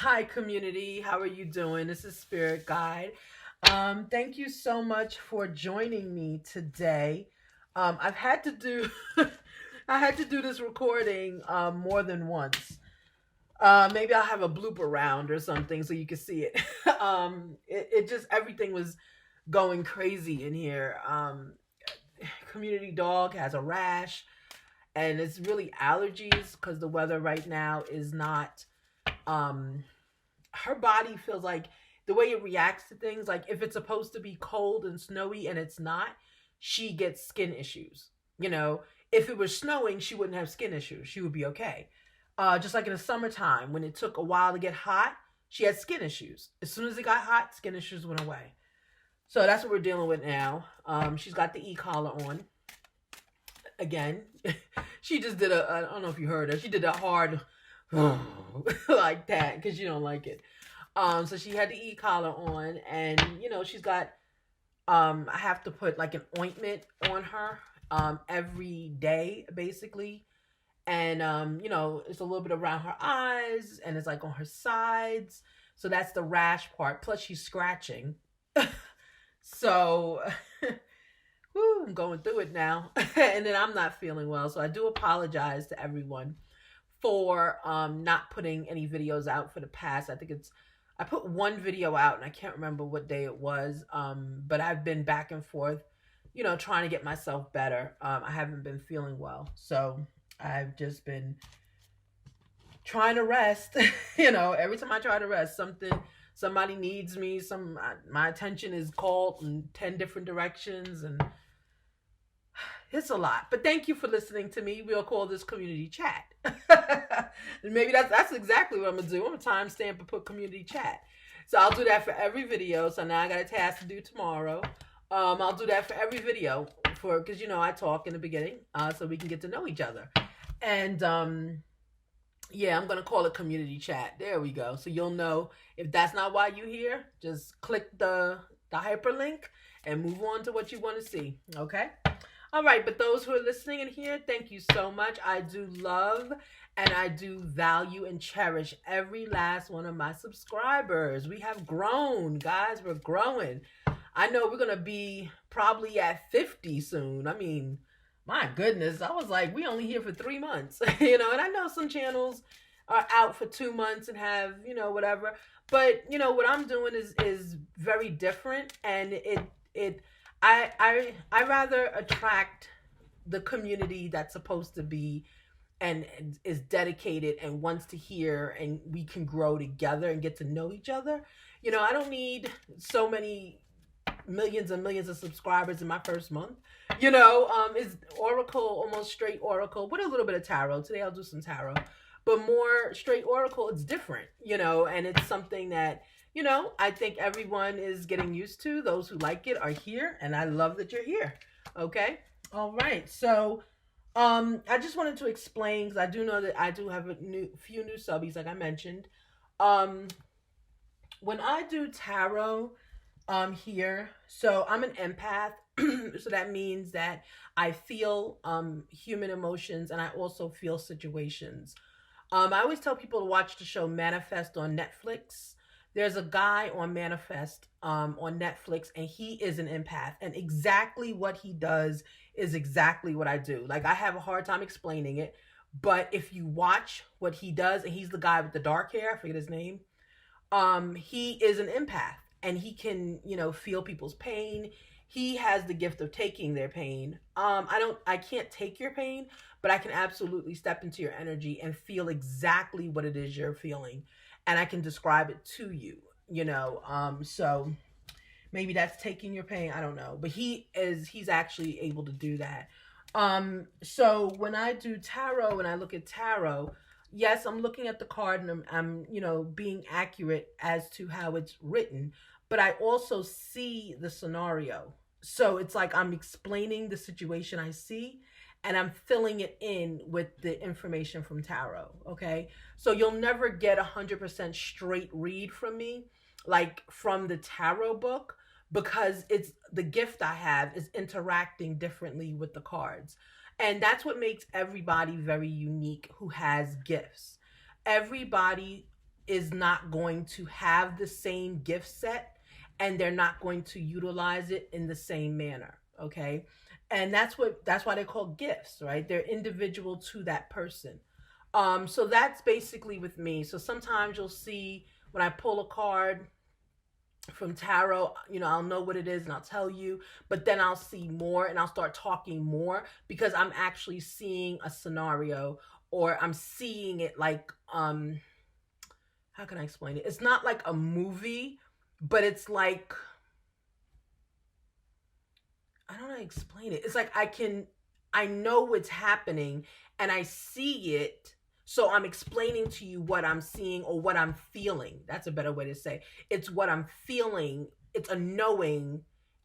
Hi, community. How are you doing? This is Spirit Guide. Thank you so much for joining me today. I've had to do, I had to do this recording more than once. Maybe I'll have a blooper round or something so you can see it. It just everything was going crazy in here. Community dog has a rash, and it's really allergies because the weather right now is not. Um, Her body feels like the way it reacts to things, like if it's supposed to be cold and snowy and it's not, she gets skin issues. You know, if it was snowing, she wouldn't have skin issues. She would be okay. Just like in the summertime, when it took a while to get hot, she had skin issues. As soon as it got hot, skin issues went away. So that's what we're dealing with now. She's got the e-collar on again. She just did I don't know if you heard her. She did a hard like that because you don't like it. So she had the e-collar on, and she's got. I have to put like an ointment on her every day, basically, and it's a little bit around her eyes, and it's like on her sides. So that's the rash part. Plus, she's scratching. So, whew, I'm going through it now, and then I'm not feeling well. So I do apologize to everyone for not putting any videos out for the past. I put one video out and I can't remember what day it was. But I've been back and forth, trying to get myself better. I haven't been feeling well. So I've just been trying to rest. Every time I try to rest, somebody needs me, my attention is called in 10 different directions, and it's a lot. But thank you for listening to me. We'll call this community chat. And maybe that's exactly what I'm gonna do. I'm gonna timestamp and put community chat. So I'll do that for every video. So now I got a task to do tomorrow. I'll do that for every video because I talk in the beginning, so we can get to know each other. And yeah, I'm gonna call it community chat. There we go. So you'll know if that's not why you're here. Just click the hyperlink and move on to what you want to see. Okay. All right, but those who are listening in here, thank you so much. I do love and I do value and cherish every last one of my subscribers. We have grown, guys. We're growing. I know we're going to be probably at 50 soon. I mean, my goodness. I was like, we only here for 3 months, and I know some channels are out for 2 months and have, whatever. But, what I'm doing is very different, and I rather attract the community that's supposed to be and is dedicated and wants to hear, and we can grow together and get to know each other. I don't need so many millions and millions of subscribers in my first month. Is Oracle almost straight Oracle with a little bit of tarot. Today I'll do some tarot, but more straight Oracle. It's different, and it's something that I think everyone is getting used to. Those who like it are here, and I love that you're here. Okay. All right. So, I just wanted to explain because I do know that I do have a few new subbies, like I mentioned. Um, when I do tarot, here, so I'm an empath. So that means that I feel human emotions, and I also feel situations. I always tell people to watch the show Manifest on Netflix. There's a guy on Manifest on Netflix, and he is an empath, and exactly what he does is exactly what I do. Like, I have a hard time explaining it, but if you watch what he does, and he's the guy with the dark hair, I forget his name. He is an empath, and he can, feel people's pain. He has the gift of taking their pain. I can't take your pain, but I can absolutely step into your energy and feel exactly what it is you're feeling, and I can describe it to you. So maybe that's taking your pain. I don't know, but he's actually able to do that. So when I do tarot and I look at tarot, yes, I'm looking at the card, and I'm being accurate as to how it's written, but I also see the scenario. So it's like I'm explaining the situation I see, and I'm filling it in with the information from tarot. Okay. So you'll never get 100% straight read from me, like from the tarot book, because it's the gift I have is interacting differently with the cards. And that's what makes everybody very unique who has gifts. Everybody is not going to have the same gift set, and they're not going to utilize it in the same manner. Okay. And that's why they're called gifts, right? They're individual to that person. So that's basically with me. So sometimes you'll see when I pull a card from tarot, I'll know what it is and I'll tell you, but then I'll see more and I'll start talking more because I'm actually seeing a scenario, or I'm seeing it like, how can I explain it? It's not like a movie, but it's like, I don't know how to explain it. It's like I know what's happening and I see it. So I'm explaining to you what I'm seeing or what I'm feeling. That's a better way to say. It's what I'm feeling. It's a knowing,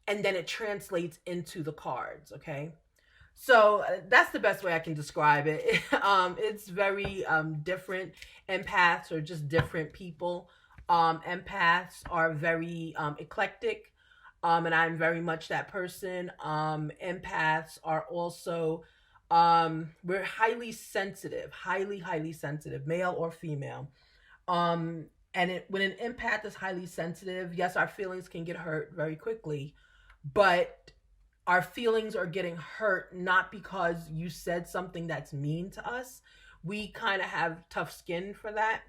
and then it translates into the cards. Okay. So that's the best way I can describe it. It's very different. Empaths are just different people. Empaths are very eclectic, and I'm very much that person. Empaths are also, we're highly sensitive, highly sensitive, male or female. When an empath is highly sensitive, yes, our feelings can get hurt very quickly, but our feelings are getting hurt not because you said something that's mean to us. We kind of have tough skin for that.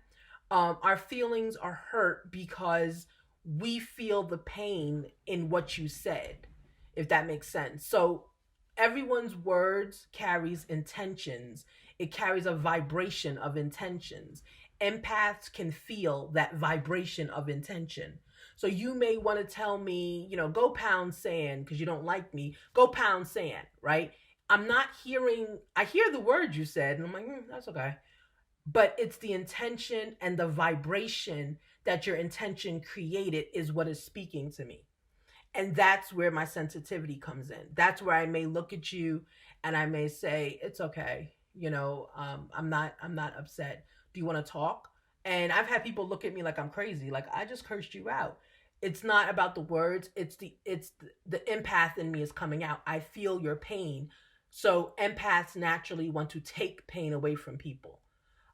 Our feelings are hurt because we feel the pain in what you said, if that makes sense. So everyone's words carries intentions. It carries a vibration of intentions. Empaths can feel that vibration of intention. So you may want to tell me, go pound sand because you don't like me. Go pound sand, right? I hear the words you said, and I'm like, that's okay. But it's the intention and the vibration that your intention created is what is speaking to me. And that's where my sensitivity comes in. That's where I may look at you and I may say, it's okay. I'm not upset. Do you want to talk? And I've had people look at me like I'm crazy. Like, I just cursed you out. It's not about the words. It's the empath in me is coming out. I feel your pain. So empaths naturally want to take pain away from people.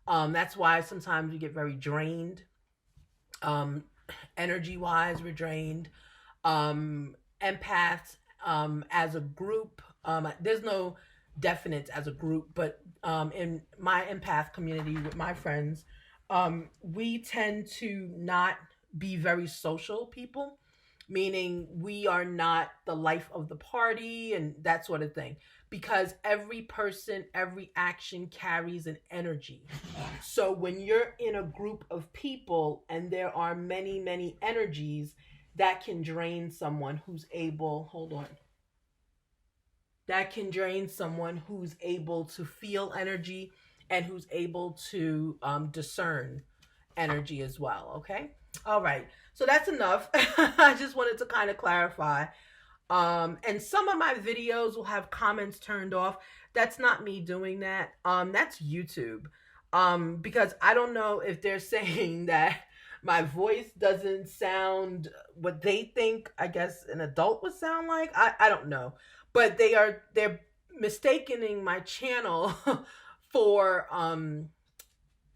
That's why sometimes we get very drained. Energy wise, we're drained. Empaths, as a group, there's no definite as a group, but in my empath community with my friends, we tend to not be very social people, meaning we are not the life of the party and that sort of thing, because every person, every action carries an energy. So when you're in a group of people and there are many energies, that can drain someone who's able, hold on, that can drain someone who's able to feel energy and who's able to discern energy as well. Okay. All right. So that's enough. I just wanted to kind of clarify. And some of my videos will have comments turned off. That's not me doing that. That's YouTube. Because I don't know if they're saying that my voice doesn't sound what they think, I guess, an adult would sound like. I don't know. But they're mistaking my channel for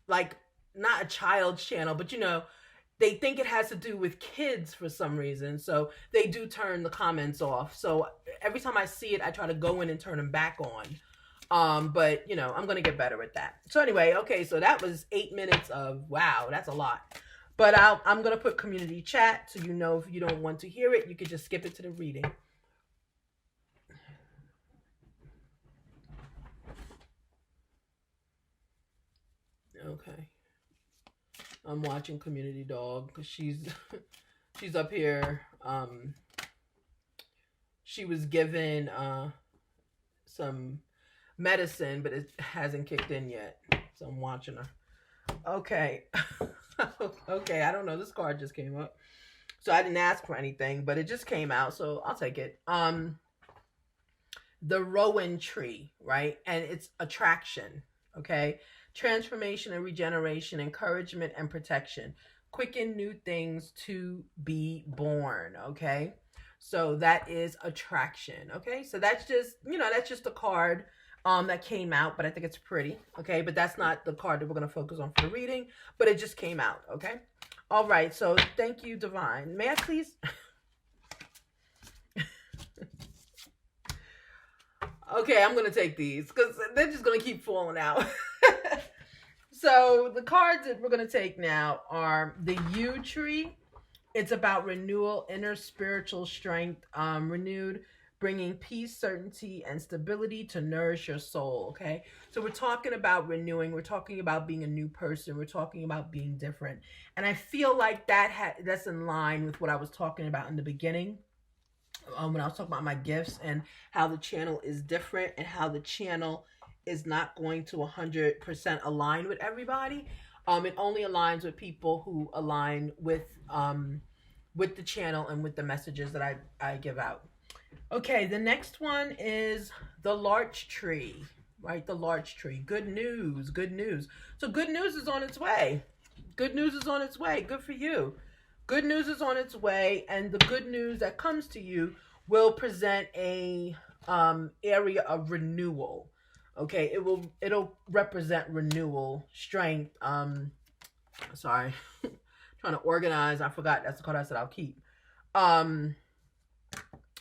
like not a child's channel, but they think it has to do with kids for some reason. So they do turn the comments off. So every time I see it, I try to go in and turn them back on. But I'm going to get better at that. So anyway, okay, so that was 8 minutes of, wow, that's a lot. But I'm going to put community chat so if you don't want to hear it, you could just skip it to the reading. Okay. I'm watching Community Dog because she's up here. She was given some medicine, but it hasn't kicked in yet. So I'm watching her. Okay. Okay, I don't know. This card just came up. So I didn't ask for anything, but it just came out, so I'll take it. The Rowan tree, right? And it's attraction, okay? Transformation and regeneration, encouragement and protection. Quicken new things to be born, okay? So that is attraction, okay? So that's just, that's just a card. that came out, but I think it's pretty. Okay, but that's not the card that we're gonna focus on for the reading, but it just came out. Okay. All right. So thank you, Divine. May I please? Okay, I'm gonna take these because they're just gonna keep falling out. So the cards that we're gonna take now are the Yew Tree. It's about renewal, inner spiritual strength, renewed, bringing peace, certainty, and stability to nourish your soul. Okay, so we're talking about renewing. We're talking about being a new person. We're talking about being different, and I feel like that's in line with what I was talking about in the beginning. When I was talking about my gifts and how the channel is different and how the channel is not going to 100% align with everybody. It only aligns with people who align with the channel and with the messages that I give out. Okay, the next one is the larch tree, right? The larch tree. Good news, good news. So good news is on its way. Good news is on its way. Good for you. Good news is on its way, and the good news that comes to you will present a area of renewal. Okay, it'll represent renewal, strength. Sorry, trying to organize. I forgot that's the card I said I'll keep.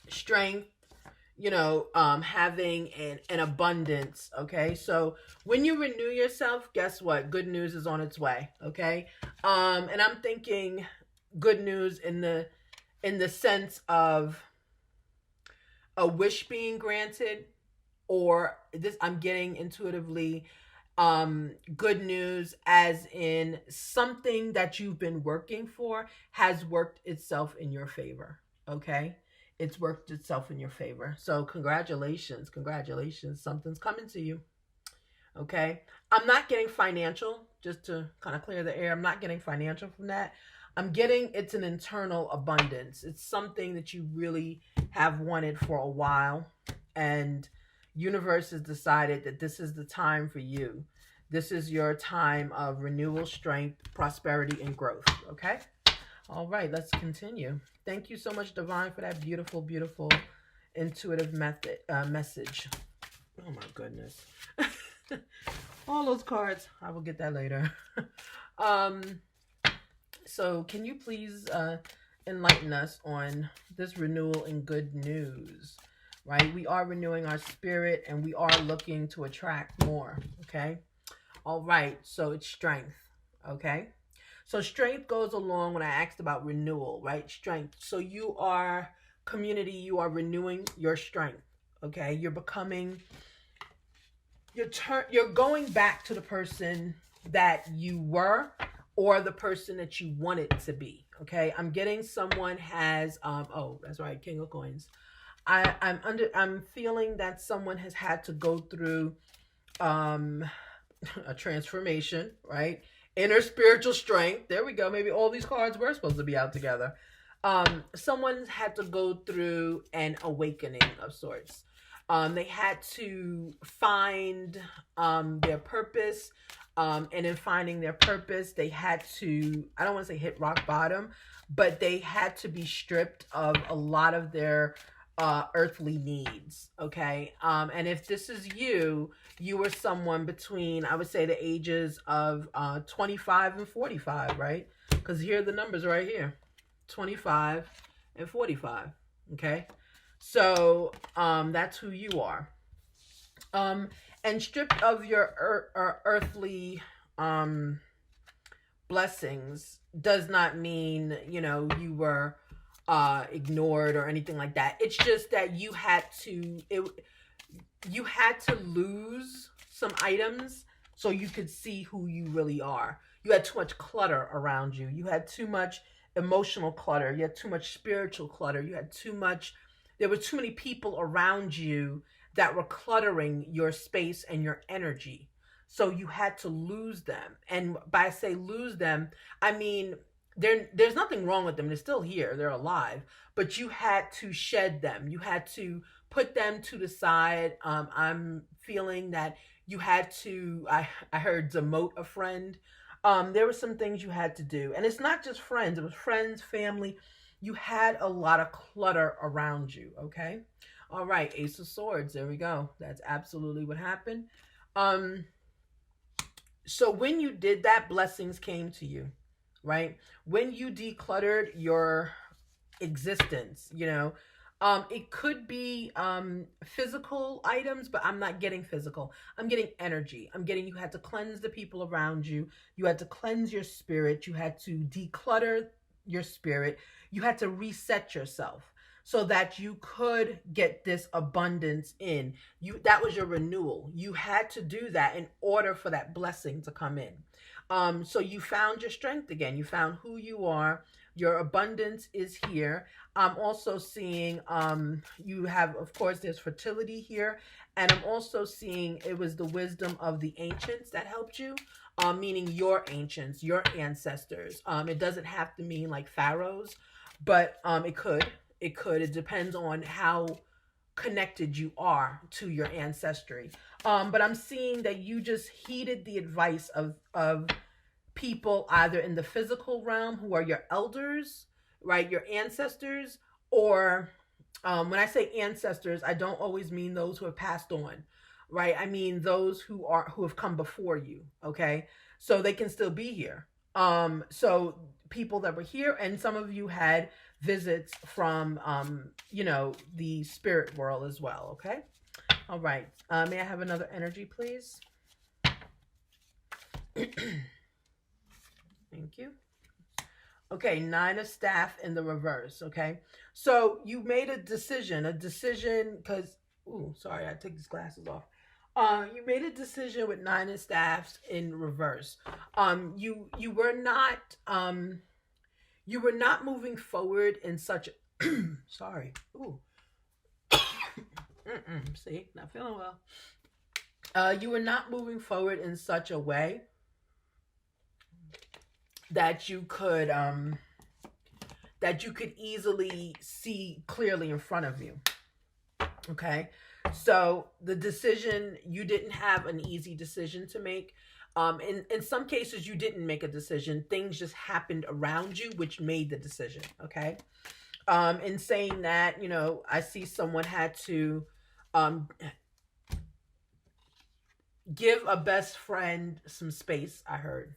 Strength. Having an abundance. Okay, so when you renew yourself, guess what? Good news is on its way. Okay, and I'm thinking good news in the sense of a wish being granted, or this I'm getting intuitively good news as in something that you've been working for has worked itself in your favor. Okay, it's worked itself in your favor, so congratulations, something's coming to you. Okay, I'm not getting financial, just to kind of clear the air. I'm not getting financial from that. I'm getting it's an internal abundance. It's something that you really have wanted for a while, and universe has decided that this is the time for you. This is your time of renewal, strength, prosperity, and growth. Okay? All right, let's continue. Thank you so much, Divine, for that beautiful, beautiful intuitive message. Oh my goodness. All those cards. I will get that later. So can you please enlighten us on this renewal and good news, right? We are renewing our spirit and we are looking to attract more, okay? All right, so it's strength, okay? So strength goes along when I asked about renewal, right? Strength. So you are community, you are renewing your strength, okay? You're becoming, you're going back to the person that you were or the person that you wanted to be. Okay, I'm getting someone has oh, that's right, King of Coins. I'm feeling that someone has had to go through a transformation, right? Inner spiritual strength. There we go. Maybe all these cards were supposed to be out together. Someone's had to go through an awakening of sorts. They had to find their purpose. And in finding their purpose, they had to, I don't want to say hit rock bottom, but they had to be stripped of a lot of their earthly needs. Okay. And if this is you were someone between, I would say, the ages of 25 and 45, right? Because here are the numbers right here, 25 and 45. Okay. So that's who you are. And stripped of your earthly blessings does not mean, you were ignored or anything like that. It's just that you had to lose some items so you could see who you really are. You had too much clutter around you. You had too much emotional clutter. You had too much spiritual clutter. There were too many people around you that were cluttering your space and your energy. So you had to lose them. And by say lose them, I mean, there's nothing wrong with them. They're still here. They're alive. But you had to shed them. You had to put them to the side. I'm feeling that you had to, I heard demote a friend. There were some things you had to do. And it's not just friends. It was friends, family. You had a lot of clutter around you, okay? All right, Ace of Swords. There we go. That's absolutely what happened. Um, so when you did that, blessings came to you, right? When you decluttered your existence, it could be physical items, but I'm not getting physical. I'm getting energy. I'm getting, you had to cleanse the people around you. You had to cleanse your spirit. You had to declutter your spirit. You had to reset yourself so that you could get this abundance in you. That was your renewal. You had to do that in order for that blessing to come in. So you found your strength again. You found who you are. Your abundance is here. I'm also seeing you have, of course, there's fertility here. And I'm also seeing it was the wisdom of the ancients that helped you, meaning your ancients, your ancestors. It doesn't have to mean like pharaohs, but it could. It could. It depends on how connected you are to your ancestry. But I'm seeing that you just heeded the advice of people either in the physical realm who are your elders, right, your ancestors, or when I say ancestors, I don't always mean those who have passed on, right? I mean those who have come before you. Okay, so they can still be here. So people that were here, and some of you had visits from the spirit world as well. Okay, all right. May I have another energy, please? Thank you. Okay, Nine of Staff in the reverse. Okay, so you made a decision because, ooh, sorry, I took these glasses off. You made a decision with Nine of Staffs in reverse. You were not moving forward in such a sorry. Ooh. See, not feeling well. You were not moving forward in such a way that you could easily see clearly in front of you. Okay, so the decision, you didn't have an easy decision to make. In some cases you didn't make a decision, things just happened around you which made the decision. Okay, in saying that, I see someone had to give a best friend some space, I heard,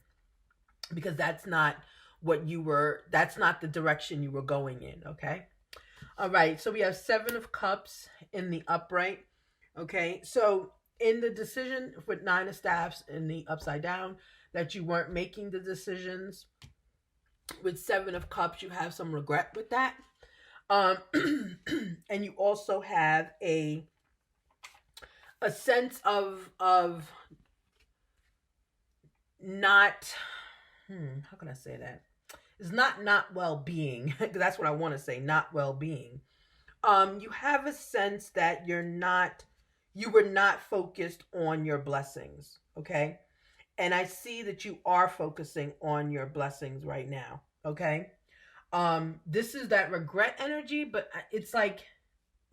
because that's not the direction you were going in. Okay, all right, so we have Seven of Cups in the upright. Okay, so in the decision with Nine of Staffs in the upside down, that you weren't making the decisions, with Seven of Cups you have some regret with that. And you also have a sense of not, how can I say that? It's not well-being. That's what I want to say, not well-being. You have a sense that you were not focused on your blessings. Okay, and I see that you are focusing on your blessings right now. Okay, this is that regret energy, but it's like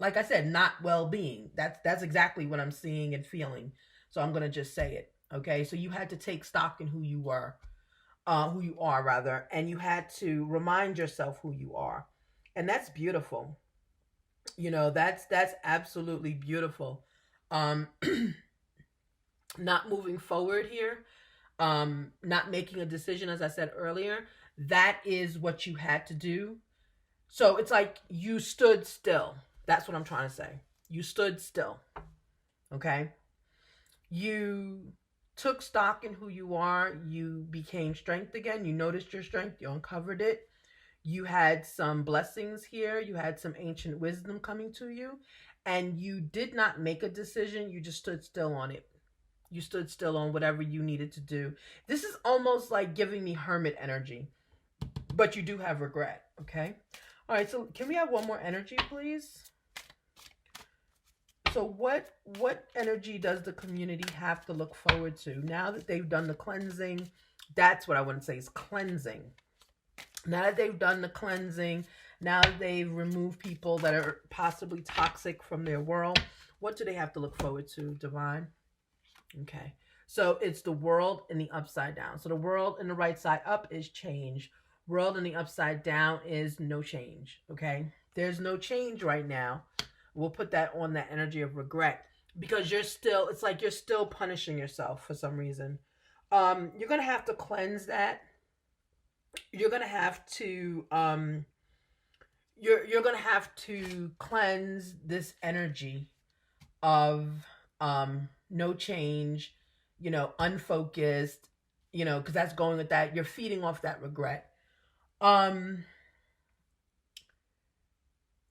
I said, not well-being. That's exactly what I'm seeing and feeling. So I'm gonna just say it. Okay, so you had to take stock in who you are rather, and you had to remind yourself who you are, and that's beautiful. That's absolutely beautiful. Not moving forward here, not making a decision, as I said earlier, that is what you had to do. So it's like you stood still. That's what I'm trying to say. You stood still. Okay, you took stock in who you are. You became strength again. You noticed your strength. You uncovered it. You had some blessings here. You had some ancient wisdom coming to you. And you did not make a decision. You just stood still on it. You stood still on whatever you needed to do. This is almost like giving me hermit energy. But you do have regret. Okay? All right, so can we have one more energy, please? So what energy does the community have to look forward to now that they've done the cleansing? That's what I want to say, is cleansing. Now that they've done the cleansing, now that they've removed people that are possibly toxic from their world, what do they have to look forward to, Divine? Okay, so it's the world in the upside down. So the world in the right side up is change. World in the upside down is no change. Okay, there's no change right now. We'll put that on that energy of regret because you're still, it's like you're still punishing yourself for some reason. You're going to have to cleanse that. You're going to have to, you're going to have to cleanse this energy of, no change, unfocused, because that's going with that. You're feeding off that regret. Um,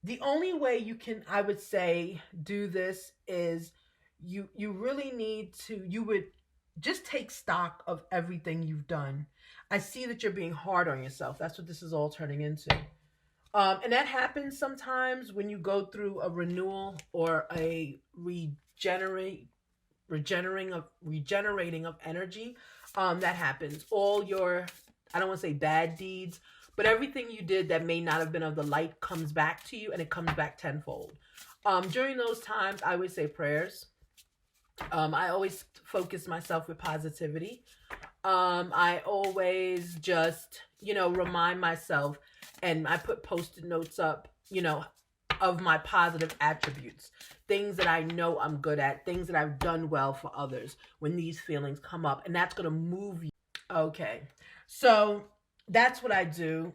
the only way you can, I would say, do this is you really need to, you would just take stock of everything you've done. I see that you're being hard on yourself. That's what this is all turning into. And that happens sometimes when you go through a renewal or a regenerating of energy. That happens. All your, I don't want to say bad deeds, but everything you did that may not have been of the light comes back to you, and it comes back tenfold. During those times, I would say prayers. I always focus myself with positivity. I always just, remind myself, and I put post-it notes up, of my positive attributes, things that I know I'm good at, things that I've done well for others when these feelings come up, and that's going to move you. Okay. So that's what I do.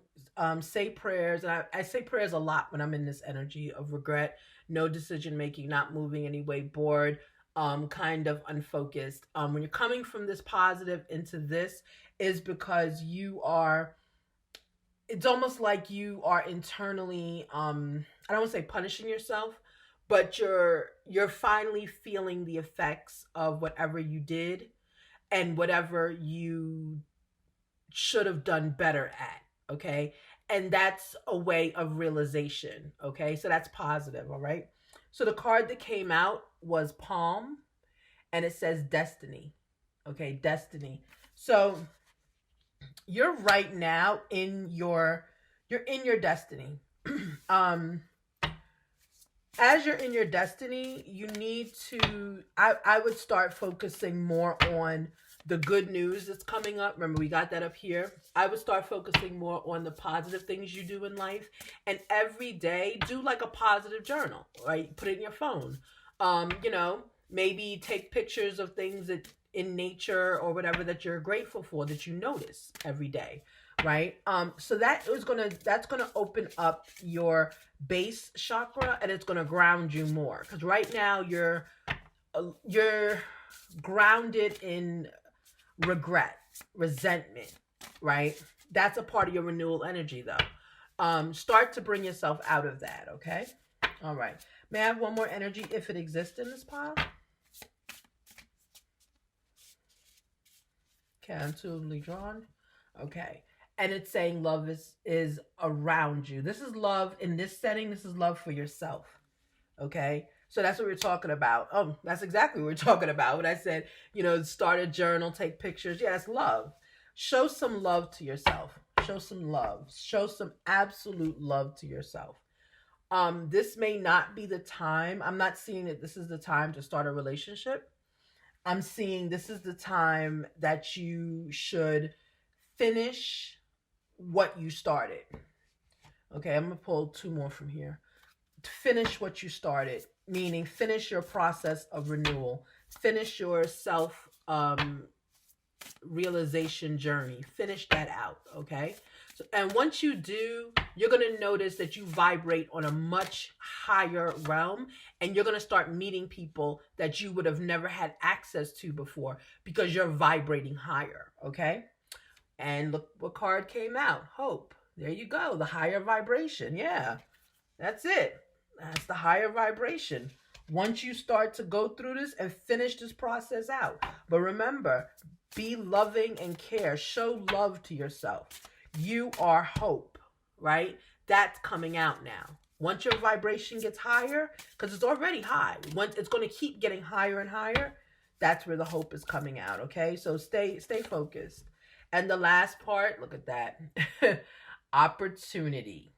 Say prayers. And I say prayers a lot when I'm in this energy of regret, no decision making, not moving anyway, bored, kind of unfocused. When you're coming from this positive into this is because it's almost like you are internally, I don't want to say punishing yourself, but you're finally feeling the effects of whatever you did and whatever you should have done better at. Okay. And that's a way of realization. Okay. So that's positive. All right. So the card that came out was Palm, and it says Destiny. Okay. Destiny. So you're right now you're in your destiny. As you're in your destiny, you need to, I would start focusing more on the good news that's coming up. Remember, we got that up here. I would start focusing more on the positive things you do in life. And every day, do like a positive journal, right? Put it in your phone. Maybe take pictures of things that in nature or whatever that you're grateful for that you notice every day, right? So that's gonna open up your base chakra, and it's gonna ground you more, because right now you're grounded in regret, resentment, right? That's a part of your renewal energy, though. Start to bring yourself out of that. Okay. All right. May I have one more energy if it exists in this pile? Okay, intuitively drawn. Okay. And it's saying love is around you. This is love in this setting. This is love for yourself. Okay. So that's what we're talking about. Oh, that's exactly what we're talking about. When I said, start a journal, take pictures. Yeah, that's love. Show some love to yourself. Show some love. Show some absolute love to yourself. This may not be the time. I'm not seeing that this is the time to start a relationship. I'm seeing this is the time that you should finish what you started. Okay, I'm going to pull two more from here. Finish what you started, meaning finish your process of renewal. Finish your self realization journey. Finish that out, okay? So, and once you do, you're going to notice that you vibrate on a much higher realm, and you're going to start meeting people that you would have never had access to before because you're vibrating higher, okay? And look what card came out. Hope. There you go. The higher vibration. Yeah, that's it. That's the higher vibration. Once you start to go through this and finish this process out. But remember, be loving and care. Show love to yourself. You are hope, right? That's coming out now. Once your vibration gets higher, because it's already high, once it's going to keep getting higher and higher, that's where the hope is coming out, okay? So stay focused. And the last part, look at that. Opportunity.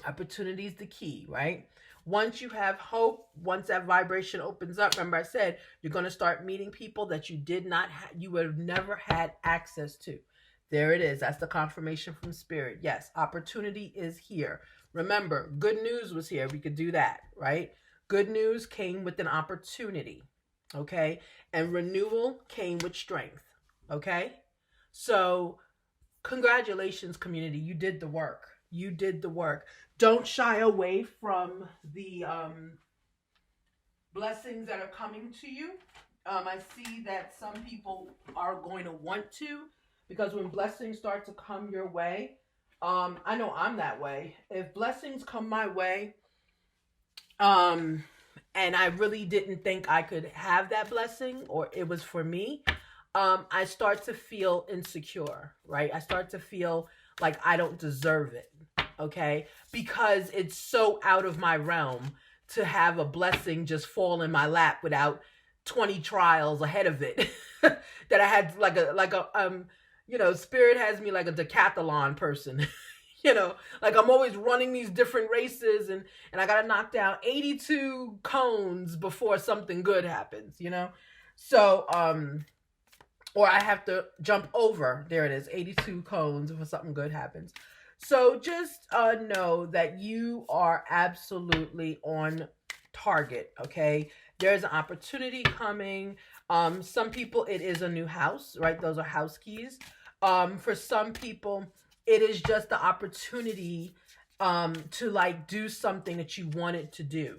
Opportunity is the key, right? Once you have hope, once that vibration opens up, remember I said, you're going to start meeting people that you would have never had access to. There it is. That's the confirmation from Spirit. Yes, opportunity is here. Remember, good news was here. We could do that, right? Good news came with an opportunity, okay? And renewal came with strength, okay? So, congratulations, community. You did the work. You did the work. Don't shy away from the blessings that are coming to you. I see that some people are going to want to, because when blessings start to come your way, I know I'm that way. If blessings come my way, and I really didn't think I could have that blessing or it was for me, I start to feel insecure, right? I start to feel like I don't deserve it, okay? Because it's so out of my realm to have a blessing just fall in my lap without 20 trials ahead of it. That I had Spirit has me like a decathlon person. Like I'm always running these different races, and I gotta knock down 82 cones before something good happens, So or I have to jump over, there it is, 82 cones before something good happens. So just know that you are absolutely on target, okay? There's an opportunity coming. Some people, it is a new house, right? Those are house keys. For some people, it is just the opportunity to like do something that you wanted to do,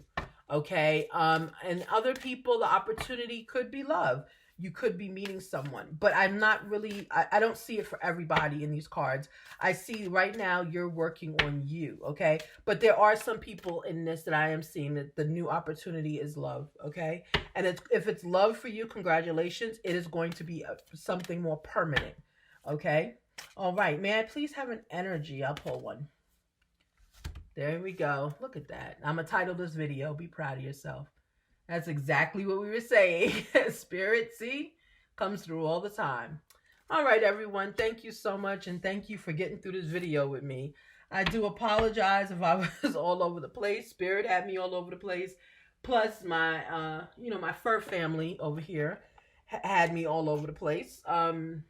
okay? And other people, the opportunity could be love. You could be meeting someone, but I'm not really, I don't see it for everybody in these cards. I see right now you're working on you, okay? But there are some people in this that I am seeing that the new opportunity is love, okay? And if it's love for you, congratulations. It is going to be something more permanent, okay? All right, may I please have an energy? I'll pull one. There we go. Look at that. I'm going to title this video, Be Proud of Yourself. That's exactly what we were saying. Spirit, see, comes through all the time. All right, everyone. Thank you so much. And thank you for getting through this video with me. I do apologize if I was all over the place. Spirit had me all over the place. Plus my, my fur family over here had me all over the place. And,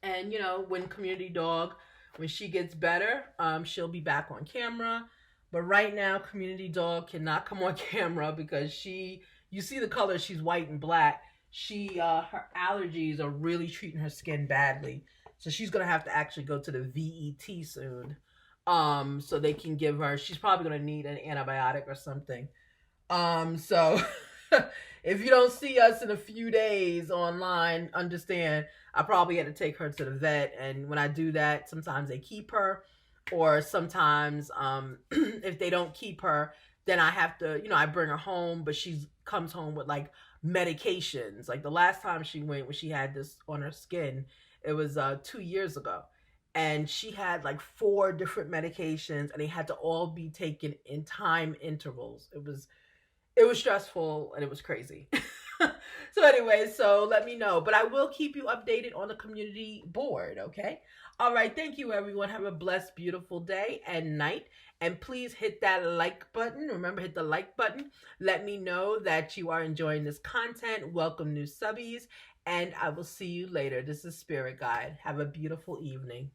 when Community Dog, when she gets better, she'll be back on camera. But right now, Community Dog cannot come on camera because you see the color, she's white and black. Her allergies are really treating her skin badly. So she's going to have to actually go to the VET soon. So they can give her, she's probably going to need an antibiotic or something. So if you don't see us in a few days online, understand, I probably had to take her to the vet. And when I do that, sometimes they keep her. Or sometimes if they don't keep her, then I have to, I bring her home, but she comes home with like medications. Like the last time she went, when she had this on her skin, it was 2 years ago. And she had like 4 different medications, and they had to all be taken in time intervals. It was stressful and it was crazy. So anyway, so let me know. But I will keep you updated on the community board, okay? All right, thank you, everyone. Have a blessed, beautiful day and night. And please hit that like button. Remember, hit the like button. Let me know that you are enjoying this content. Welcome, new subbies. And I will see you later. This is Spirit Guide. Have a beautiful evening.